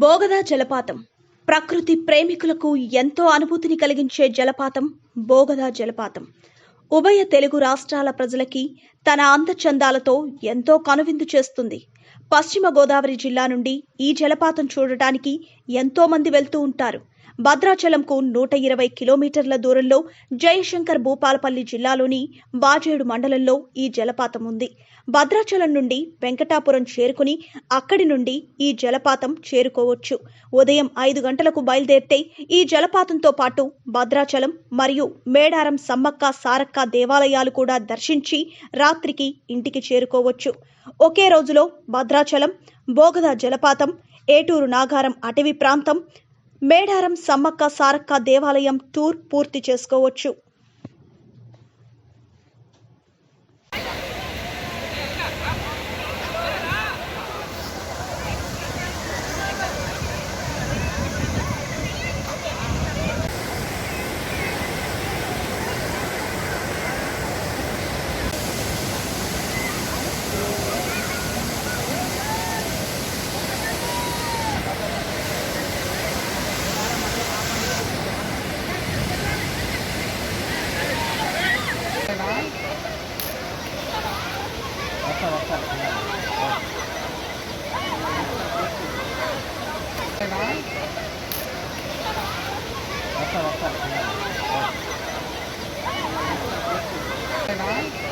బోగదా జలపాతం ప్రకృతి ప్రేమికులకు ఎంతో అనుభూతిని కలిగించే జలపాతం బోగదా జలపాతం. ఉభయ తెలుగు రాష్ట్రాల ప్రజలకి తన అందచందాలతో ఎంతో కనువిందు చేస్తుంది. పశ్చిమ గోదావరి జిల్లా నుండి ఈ జలపాతం చూడటానికి ఎంతో మంది వెళ్తూ ఉంటారు. భద్రాచలంకు 120 కిలోమీటర్ల దూరంలో జయశంకర్ భూపాలపల్లి జిల్లాలోని బాజేడు మండలంలో ఈ జలపాతం ఉంది. భద్రాచలం నుండి వెంకటాపురం చేరుకుని అక్కడి నుండి ఈ జలపాతం చేరుకోవచ్చు. ఉదయం 5 గంటలకు బయలుదేరితే ఈ జలపాతంతో పాటు భద్రాచలం మరియు మేడారం సమ్మక్క సారక్క దేవాలయాలు కూడా దర్శించి రాత్రికి ఇంటికి చేరుకోవచ్చు. ఒకే రోజులో భద్రాచలం, బోగదా జలపాతం, ఏటూరు నాగారం అటవీ ప్రాంతం, మేడారం సమ్మక్క సారక్క దేవాలయం టూర్ పూర్తి చేసుకోవచ్చు. Bye.